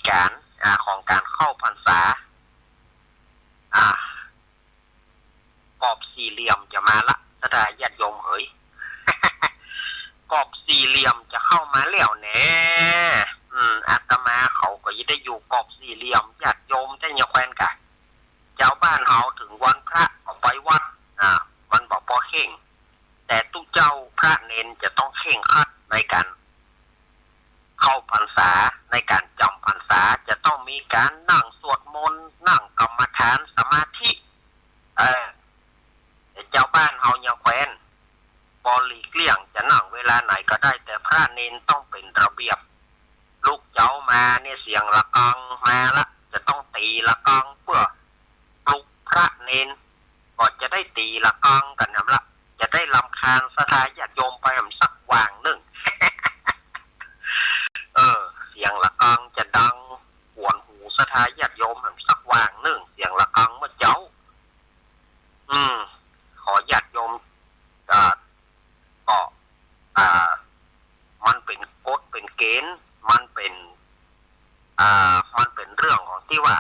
การของการเข้าพรรษาอ่ากรอบสี่เหลี่ยมจะมาละสดาญาติโยมเอ๋ย กรอบสี่เหลี่ยมจะเข้ามาแล้วแน่อาตมาเขาก็ยังได้อยู่กรอบสี่เหลี่ยมญาติโยมได้ยังแควนกะเจ้าบ้านเฮาถึงวันพระก็ไปวัดมันบอกพอเข่งแต่ทุกเจ้าพระเนนจะต้องเข่งครัดในการเข้าพรรษาในการจำพรรษาจะต้องมีการนั่งสวดมนต์นั่งกรรมฐานสมาธิเจ้าบ้านเฮายังแควนบอลีเกลี่ยงจะนั่งเวลาไหนก็ได้แต่พระเนนต้องเป็นระเบียบลูกเจ้ามาเนี่ยเสียงระฆังมาละจะต้องตีระฆังเพื่อปลุกพระเนนก็จะได้ตีระฆังกันนะละจะได้รำคาญสถาญาติโยมไปสักว่างหนึ่ง เสียงระฆังจะดังหวนหูสถาญาติโยมสักว่างหนึ่งเสียงระฆังเมื่อเจ้าขอญาติโยมก็มันเป็นกฎเป็นเกณฑ์มันเป็นเรื่องของที่ว่า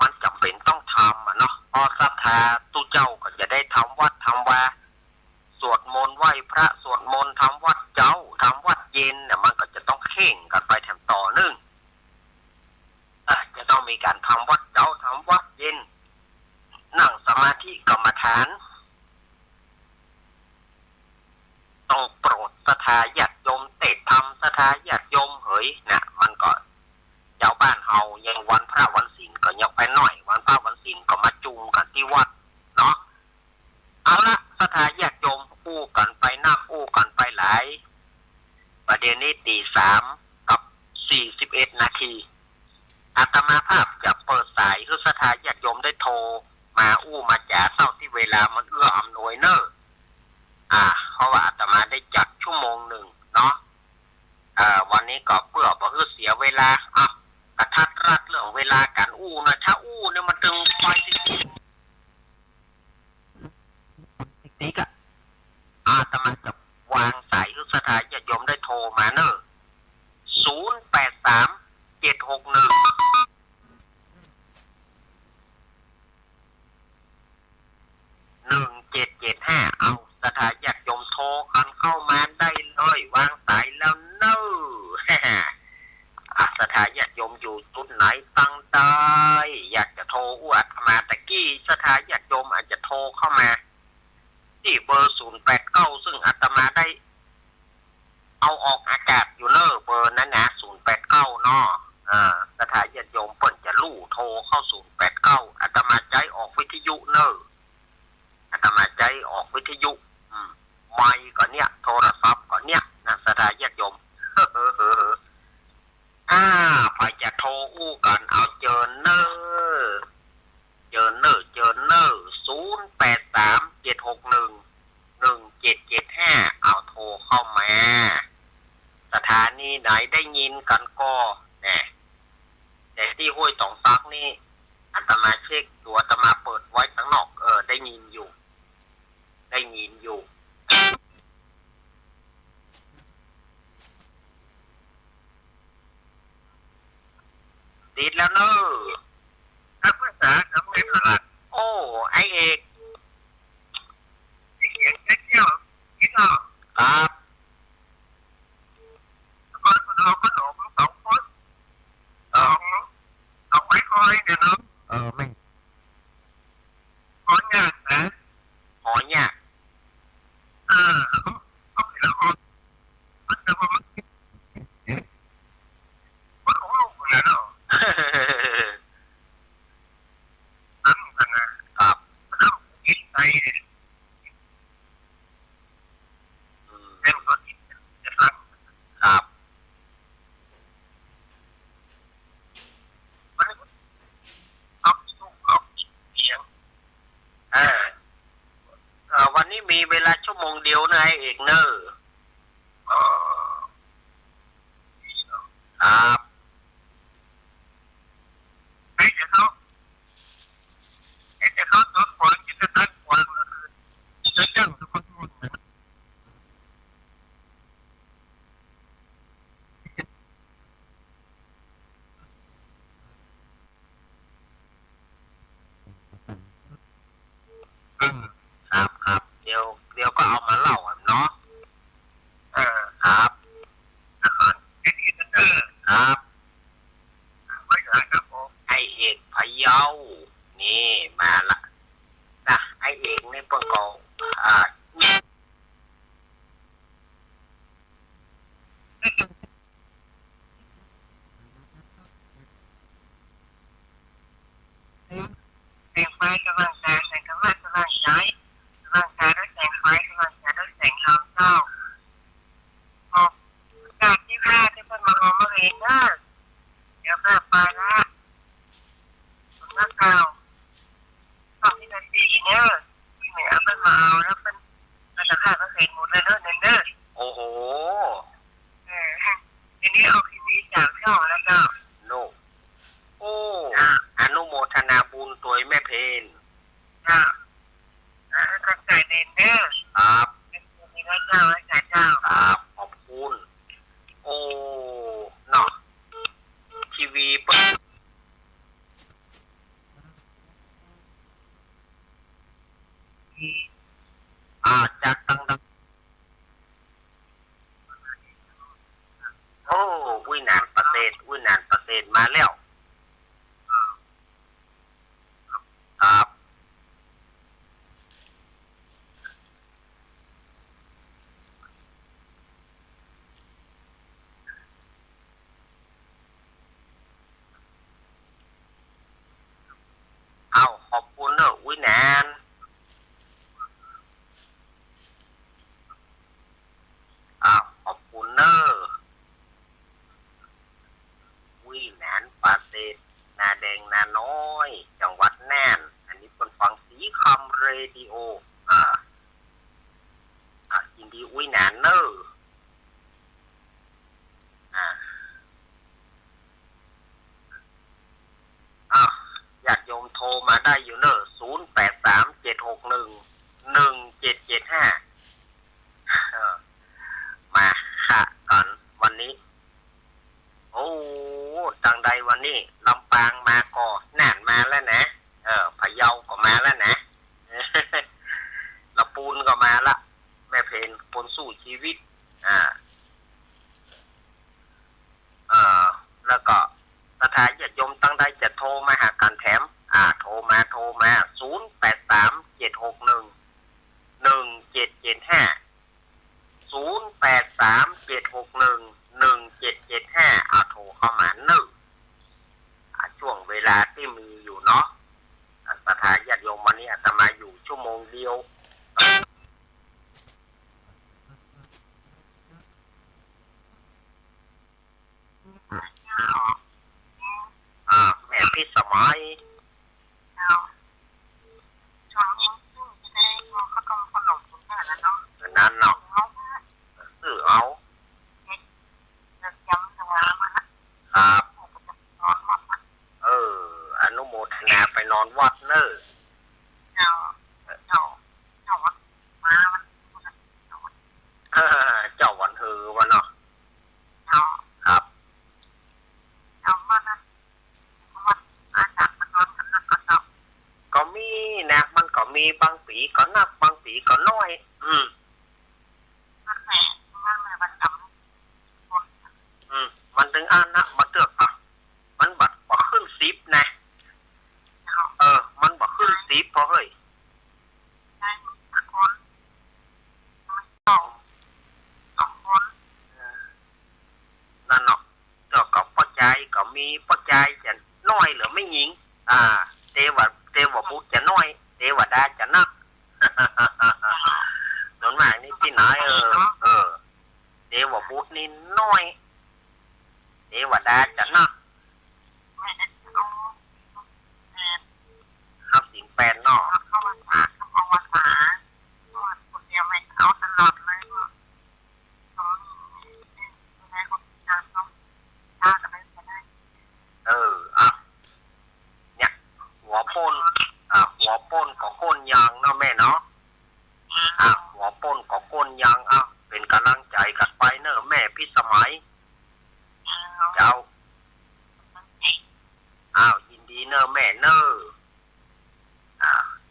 มันจำเป็นต้องทำเนาะพอศรัทธาตู้เจ้าก็จะได้ทำวัดทำวาสวดมนต์ไหว้พระสวดมนต์ทำวัดเจ้าทำวัดเย็นเนี่ยมันก็จะต้องเข่งกันไปแถมต่อเนื่องจะต้องมีการทำวัดเจ้าทำวัดเย็นนั่งสมาธิกรรมฐานต้องโปรดสถาญาติโยมเตะธรรมสถาญาติโยมเฮ้ยนะมันก็เจ้าบ้านเฮายังวันพระวันศีลก็ยังไปหน่อยวันพระวันศีลก็มาจูงกันที่วัดเนาะเอาละสถาญาติโยมอู้กันไปนักอู้กันไปหลายประเด็นนี้ตี 3:41 นาทีอาตมาภาพจะเปิดสายคือสถาญาติโยมได้โทรมาอู้มาจ่าเศร้าที่เวลามันเอื้ออำนวยเนอะเพราะว่าอาตมาได้จัดชั่วโมงหนึ่งเนาะวันนี้ก็เพื่อบ่ให้เสียเวลากระทัดรัดเรื่องเวลาการอู้นะถ้าอู้เนี่ยมันตึงไปติ๊กอาตมาจะวางสายคือสถาญาติโยมได้โทรมาเนอะ0837611775เอาสถาญาติโยมโทรกันเข้ามาได้เลยวางสายแล้วเนอะสถาญาติโยมอยู่จุดไหนตั้งได้อยากจะโทรอวดมาตะกี้สถาญาติโยมอาจจะโทรเข้ามาที่เบอร์089ซึ่งอาตมาได้เอาออกอากาศอยู่เนอะเบอร์นั้นนะ089เนาะสถาญาติโยมเปิ้นจะลู่โทรเข้า089อาตมาใจออกวิทยุเนอะอาตมาใจออกวิทยุไมค์ก็เนี่ยโทรศัพท์ก็เนี่ยนะสถาญาติโยมพอจะโทรอู้กันเอาเจอเนอ0837611775เอาโทรเข้ามาสถานีไหนได้ยินกันก็เนี่ยแต่ที่ห้วยตองซักนี่อาตมาเช็คตัวอาตมาเปิดไว้ข้างนอกได้ยินอยู่ติดแล้วเนอะนักภาษาทำไมพลัดโอ้ไอเอกเที่ยวกินเหรอครับคนเราก็หลง2 คนเอาไว้คอยเนี่ยเนาะไม่ขอยากนะขอยากเอาไปแล้วมันจะมามันของลูกเลยเนาะนั่นกันนะครับแล้วกินไปเนี่ยเต็มตัวกินจะฟังครับมันเอาเสียงวันนี้มีเวลาชั่วโมงเดียวนะเอกเนอร์ครับไอ้เจ้าตัวควางจะตั้งควางจะจังทุกคน เดี๋ยวค่ะไปละผมนักข่าวตอนที่นาทีเนี่ยพี่เหนือเป็นมาเอาแล้วเป็นราคาก็เห็นหมดเลยเด้อเด้อ โอ้โห ทีนี้เอาทีวีจากช่องแล้วก็ โนโอ้อนุโมทนาบุญตัวแม่เพน จ้าก็ใจเด่นเด้อ ครับ เป็นคนมีรักเจ้ารักเจ้า ครับขอบคุณโอ้เนาะทีวีเปิดจากดังโอ้วินานประเทศมาแล้วครับเอาขอบคุณเนอะวินานขอบคุณเนอะวินานประเทศนาแดงนาน้อยจังหวัดแน่นอันนี้เป็นฟังสีคำเรดิโอยินดีวินานเนอะญาติโยมโทรมาได้อยู่เนอะ0837611775มาค่ะก่อนวันนี้โอ้จังใดวันนี้ลำปางมาก่อน่านมาแล้วนะพะเยาก็มาแล้วนะละปูนก็มาละแม่เพนคนสู้ชีวิตแล้วก็สถานญาติโยมตั้งใดจะโทรมาหากันแถมโทรมา0837611775 0837611775โทรเข้ามาช่วงเวลาที่มีอยู่เนาะสถานญาติโยมวันนี้อาตมาอยู่ชั่วโมงเดียวแม่พี่สมัยช่วงนี้จะได้ข้าวต้มขนมคุณแม่แล้วเนาะ นั่นเนาะซื้อเอาย้ำจังหวะมาละครับอนุโมทนาไปนอนวัดเนอะเจ้าวัดมาวันเจ้าวันฮือวะเนาะครับมานะวัดอาจารย์มันนอนกันก็เจ้าก็มีนะมันก็มีบางปีก็นับบางปีก็น้อยมันแหม่มันจำมันถึงนะมันเตือกมันบัดบ่ขึ้น10นะมันบ่ขึ้น10พอเฮ้ยได้คน2 คนนั่นเนาะเจ้าก็ปัจจัยก็มีปัจจัยจะน้อยหรือไม่หญิงเทวบุตรจะน้อยเทวดาจะนักส่วนมากนี่ที่ไหนเทวบุตรนี่น้อยเทวดาจะนักครับสิ่งแปลนเนาะเข้ามาหาเข้ามาหาคนเดียวไม่เอาตลอดเลยในคนงานต้องถ้าจะไม่ได้เนี่ยหัวป้นของก้นยางเนาะแม่เนาะหัวป้นของก้นยางเป็นกำลังใจกันไปเนอะแม่พี่สมัยเจ้ายินดีเนอะแม่เนอะ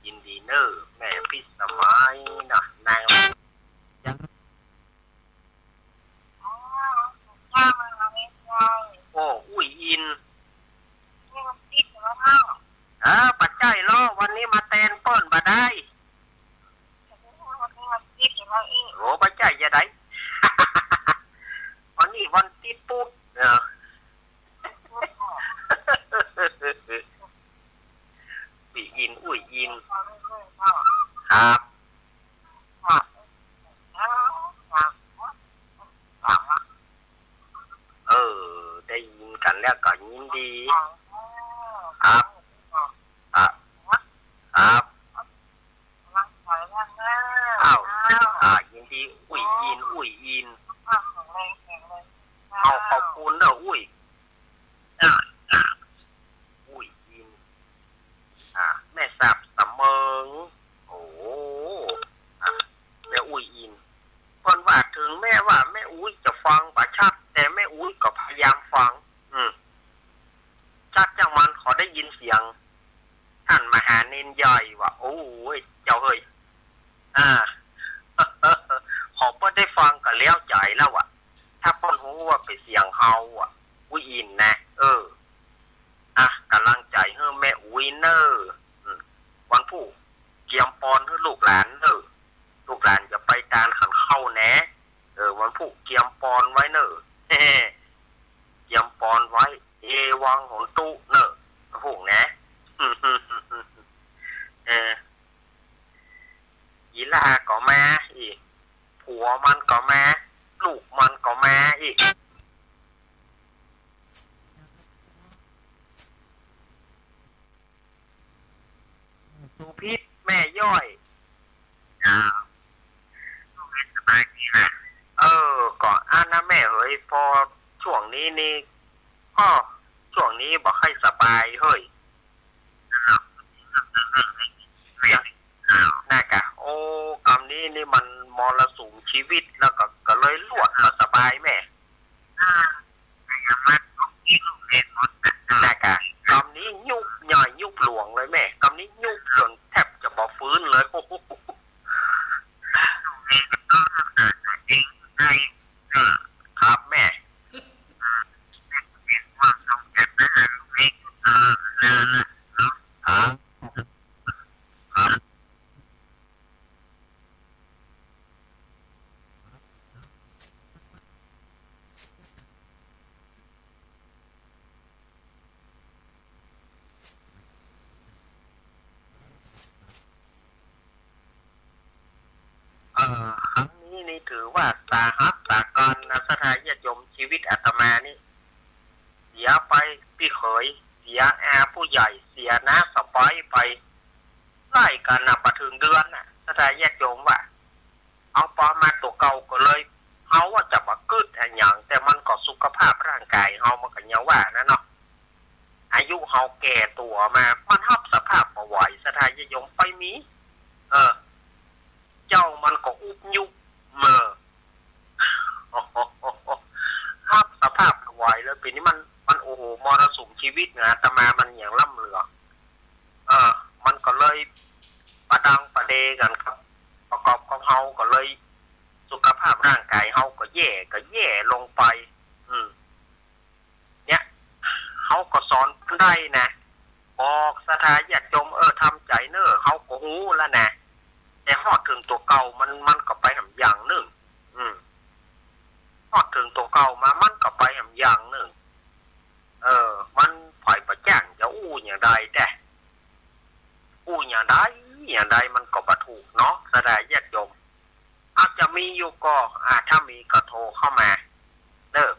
ยินดีเนอะแม่พี่สมัยนะนางโอ้อุ้ยอินปัจจัยล้อวันนี้มาแตนเปิ้นบ่ได้โอ้ปัจจัยจะได้ วันนี้วันติดปุ๊บ แล้วก็ยินดี อ๋อ ครับครับครับ ร่างกายร่างหน้า อ้าวยินดีอุ้ยอินแข็งแรงเอาขอบคุณเด้ออุ้ยอุ้ยอินแม่สับสำเมิงโอ้แม่อุ้ยอินคนว่าถึงแม่ว่าแม่อุ้ยจะฟังประชัดแต่แม่อุ้ยก็พยายามฟังชัดจังมันขอได้ยินเสียงท่านมหาเนนใหญ่ว่าโอ้ยเจ้าเฮ้ยขอเพิ่นได้ฟังก็แล้วใจแล้วอ่ะถ้าเพิ่นรู้ว่าเป็นเสียงเฮาอ่ะอุ้ยอินนะกำลังใจให้แม่อุ้ยเนอวันผู้เกียมปอนให้ลูกหลานเนอลูกหลานจะไปตานขันเข้าแนะวันผู้เกียมปอนไว้เนอเกียมปอนไว้เอวังหนตุเนอพวกนะอีลาก็มาอีกผัวมันก็มาลูกมันก็มาอีกสุพิษแม่ย่อยสบายดีนะก็นะแม่เฮ้ยพอช่วงนี้นี่ก็ช่วงนี้บอกให้สบายเฮ้ยน่ากะโอ้คำนี้นี่มันมรสุมชีวิตแล้วก็เลยลวดก็สบายแม่น่ากะคำนี้ยุบย่อยยุบหลวงเลยแม่คำนี้ยุบจนแทบจะบอกฟื้นเลยโอ้โหครับแม่ครั้งนี้นี่ถือว่าสาหัสสาการนะสถานญาติโยมชีวิตอาตมานี่เสียไปพี่เขยเสียผู้ใหญ่เสียน้าสะใภ้ไปไล่กันนะประถึงเดือนน่ะสถานญาติโยมว่าเอาปอมาตัวเก่าก็เลยเขาว่าจะมากึดอย่างแต่มันก็สุขภาพร่างกายเขามันก็ยังว่านะเนาะอายุเขาแก่ตัวมามันทับสภาพมาไหวสถานญาติโยมไปมีเจ้ามันก็อุบยุบครับสภาพไหวแล้วปีนี้มันโอ้โหมรสุมชีวิตนะแต่มามันอย่างล่ำเหลือมันก็เลยประดังประเดกันครับประกอบของเฮาก็เลยสุขภาพร่างกายเฮาก็แย่ลงไปเนี่ยเฮาก็สอนได้นะบอกสถานญาติโยมทำใจเนอเฮาก็หูแล้วนะแต่ฮอดถึงตัวเก่ามันก็ไปหำอย่างนึงฮอดถึงตัวเก่ามามันก็ไปหำอย่างนึงมันปล่อยประจ้างจะอู้อย่างใดแต่อู้อย่างใดมันก็บ่ถูกเนาะสดายญาติโยมอาจจะมีอยู่ก็ถ้ามีก็โทรเข้ามา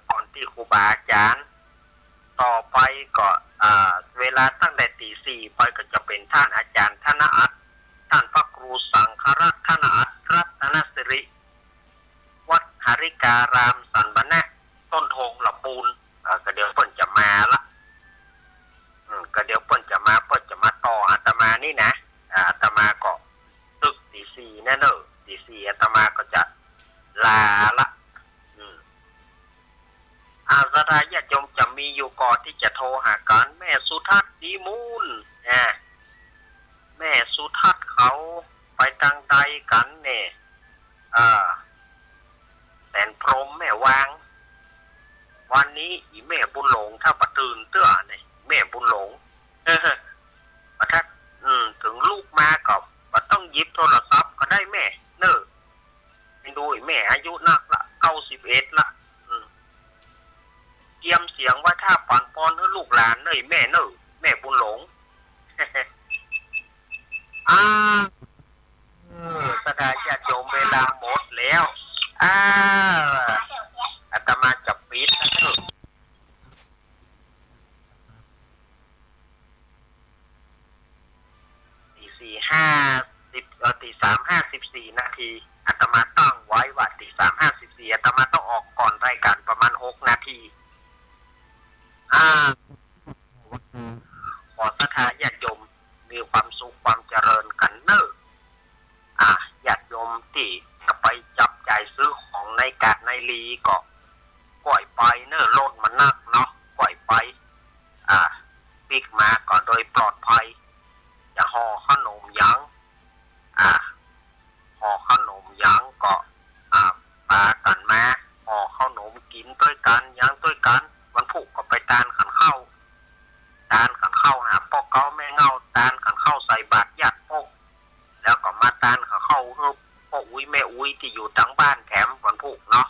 ก่อนที่ครูบาอาจารย์ต่อไปก็เวลาตั้งแต่ตี 4ไปก็จะเป็นท่านอาจารย์ธนอัตท่านพระครูสังฆรัตน์ธนอัตรัตนสิริวัดหริการามสันบนะต้นทงละปูนก็เดี๋ยวเพิ่นจะมาละก็เดี๋ยวเพิ่นจะมาต่ออาตมานี่นะอาตมาก็ตึกตี 4แน่เนอะตี 4อาตมาก็จะลาละสถานญาติโยมจะมีอยู่ก่อนที่จะโทรหากันแม่สุทัศน์ดีมูลแม่สุทัศน์เขาไปทางใดกันเนี่ยแสนพรหมแม่วางวันนี้อีแม่บุญหลงถ้าประตื่นเตื้อเนี่ยแม่บุญหลงประทัดถึงลูกมาก็ต้องหยิบโทรศัพท์ก็ได้แม่เนอะไปดูแม่อายุนักละ91ละเตรียมเสียงว่าถ้าปั่นปอนให้ลูกหลานเนยแม่เนอะแม่บุญหลงสถานญาติโยมเวลาหมดแล้วอาตมาจะปิดนะ 3:54 นาทีอาตมาตั้งไว้ว่าตี 3:54อาตมาต้องออกก่อนรายการประมาณ6 นาทีขอศรัทธาญาติโยมมีความสุขความเจริญกันเนอะญาติโยมที่จะไปจับจ่ายซื้อของในกาดในลีก็ปล่อยไปเนอะรถมันนักเนาะปล่อยไปปิกมาก็โดยปลอดภัยจะห่อขนมยังห่อขนมยังก็ปากันมาห่อขนมกินด้วยกันยังด้วยกันวันพุธก็ไปตานขันเข้าหาพ่อเก้าแม่เงาตานขันเข้าใส่บาตรญาติพกแล้วก็มาตานขันเข้าพ่ออุ้ยแม่อุ้ยที่อยู่ทั้งบ้านแถมวันพุธเนาะ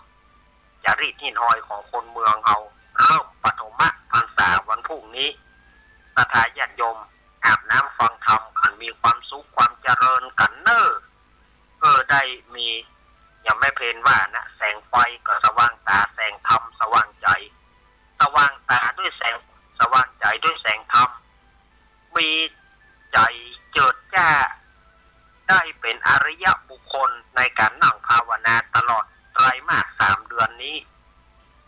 จารีตหินหอยของคนเมืองเขาเริ่มปฐมพรรษาวันพุธนี้ศรัทธาญาติโยมอาบน้ำฟังธรรมขันมีความสุขความเจริญกันเนอได้มียังไม่เพลินว่านะแสงไฟก็สว่างตาแสงธรรมสว่างใจสว่างตาด้วยแสงสว่างใจด้วยแสงธรรมมีใจเจิดจ้าได้เป็นอริยบุคคลในการนั่งภาวนาตลอดไตรมาส3 เดือนนี้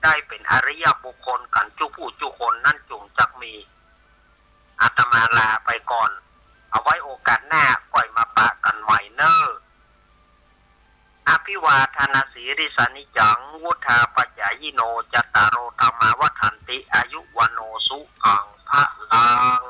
ได้เป็นอริยบุคคลกันจุผู้จุคนนั่นจุงจักมีอาตมาลาไปก่อนเอาไว้โอกาสหน้าก่อยมาปะกันใหม่เนออภิวาทนาสีริสานิจังวุธาปัจจายโนจตารโรธรรมาวัฏันติอายุวโนสุขังพระลัง